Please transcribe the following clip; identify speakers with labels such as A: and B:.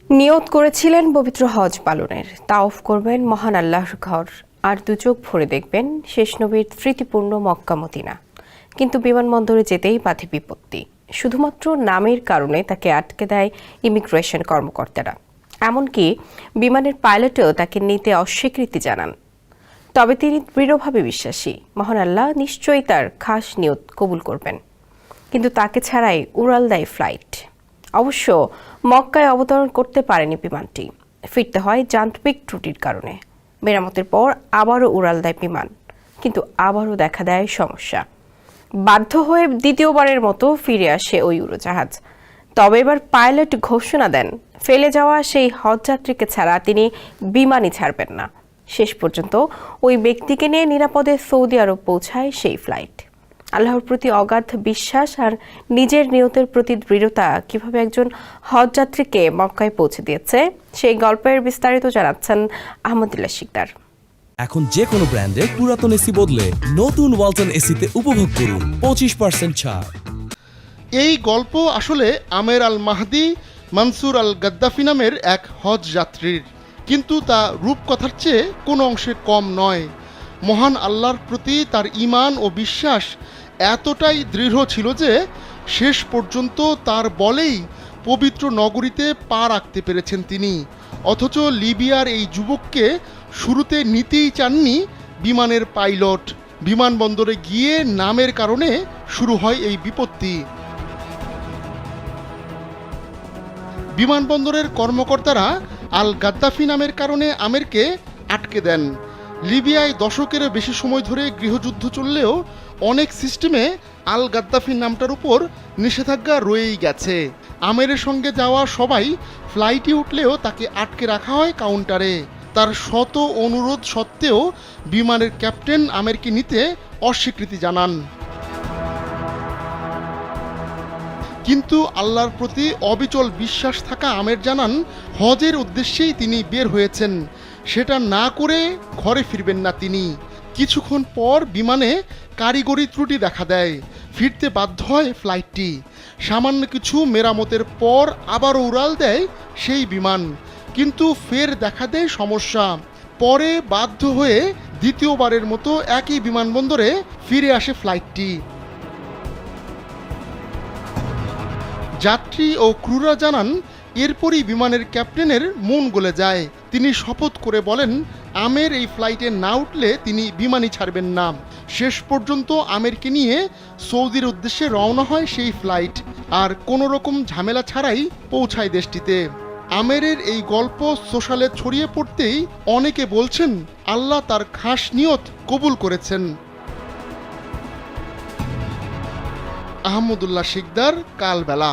A: নিয়ত করেছিলেন পবিত্র হজ পালনের, তাওয়াফ করবেন মহান আল্লাহর ঘর, আর দু চোখ ভরে দেখবেন শেষ নবীর স্মৃতিপূর্ণ মক্কা মদিনা। কিন্তু বিমানবন্দরে যেতেই বাধে বিপত্তি। শুধুমাত্র নামের কারণে তাকে আটকে দেয় ইমিগ্রেশন কর্মকর্তারা। এমনকি বিমানের পাইলটও তাকে নিতে অস্বীকৃতি জানান। তবে তিনি দৃঢ়ভাবে বিশ্বাসী, মহান আল্লাহ নিশ্চয়ই তার খাস নিয়ত কবুল করবেন। কিন্তু তাকে ছাড়াই উড়াল দেয় ফ্লাইট। অবশ্য মক্কায় অবতরণ করতে পারেনি বিমানটি, ফিরতে হয় যান্ত্রিক ত্রুটির কারণে। মেরামতের পর আবারও উড়াল দেয় বিমান, কিন্তু আবারও দেখা দেয় সমস্যা। বাধ্য হয়ে দ্বিতীয়বারের মতো ফিরে আসে ওই উড়োজাহাজ। তবে এবার পাইলট ঘোষণা দেন, ফেলে যাওয়া সেই হজযাত্রীকে ছাড়া তিনি বিমানই ছাড়বেন না। শেষ পর্যন্ত ওই ব্যক্তিকে নিয়ে নিরাপদে সৌদি আরব পৌঁছায় সেই ফ্লাইট। আল্লাহর প্রতি অগাধ বিশ্বাস আর নিজের নিয়তের প্রতি দৃঢ়তা কিভাবে একজন হজযাত্রীকে মক্কায় পৌঁছে দিয়েছে, সেই গল্পের বিস্তারিত জানাচ্ছেন আহমদুল্লাহ শিকদার।
B: এখন যে কোনো ব্র্যান্ডের পুরাতন এসি বদলে নতুন ওয়ালটন এসিতে উপভোগ করুন 25% ছাড়।
C: এই গল্প আসলে আমের আল মাহদি মনসুর আল গাদ্দাফি নামের এক হজ যাত্রীর, কিন্তু তা রূপকথার চেয়ে কোনো অংশে কম নয়। মহান আল্লাহর প্রতি তার ঈমান ও বিশ্বাস এতটাই দৃঢ় ছিল যে শেষ পর্যন্ত তার বলেই পবিত্র নগরীতে পা রাখতে পেরেছেন তিনি। অথচ লিবিয়ার এই যুবককে শুরুতে নিতেই চাননি বিমানের পাইলট। বিমানবন্দরে গিয়ে নামের কারণে শুরু হয় এই বিপত্তি। বিমানবন্দরের কর্মকর্তারা আল গাদ্দাফি নামের কারণে আমেরকে আটকে দেন। লিবিয়ায় দশকেরও বেশি সময় ধরে গৃহযুদ্ধ চললেও অনেক সিস্টেমে আল গাদ্দাফির নামটার উপর নিষেধাজ্ঞা রয়েই গেছে। আমেরের সঙ্গে যাওয়া সবাই ফ্লাইটে উঠলেও তাকে আটকে রাখা হয় কাউন্টারে। তার শত অনুরোধ সত্ত্বেও বিমানের ক্যাপ্টেন আমেরকে নিতে অস্বীকৃতি জানান। কিন্তু আল্লাহর প্রতি অবিচল বিশ্বাস থাকা আমের জানান, হজের উদ্দেশ্যেই তিনি বের হয়েছেন, সেটা না করে ঘরে ফিরবেন না তিনি। কিছুক্ষণ পর বিমানে কারিগরি ত্রুটি দেখা দেয়, ফিরতে বাধ্য হয় ফ্লাইটটি। সামান্য কিছু মেরামতের পর আবারও উড়াল দেয় সেই বিমান, কিন্তু ফের দেখা দেয় সমস্যা। পরে বাধ্য হয়ে দ্বিতীয়বারের মতো একই বিমানবন্দরে ফিরে আসে ফ্লাইটটি। যাত্রী ও ক্রুরা জানান, এরপরই বিমানের ক্যাপ্টেনের মন গলে যায়। তিনি শপথ করে বলেন, আমের এই ফ্লাইটে না উঠলে তিনি বিমানই ছাড়বেন না। শেষ পর্যন্ত আমেরকে নিয়ে সৌদির উদ্দেশ্যে রওনা হয় সেই ফ্লাইট, আর কোনো রকম ঝামেলা ছাড়াই পৌঁছায় দেশটিতে। আমেরের এই গল্প সোশ্যালে ছড়িয়ে পড়তেই অনেকে বলছেন, আল্লাহ তার খাস নিয়ত কবুল করেছেন। আহমদুল্লাহ শিকদার, কালবেলা।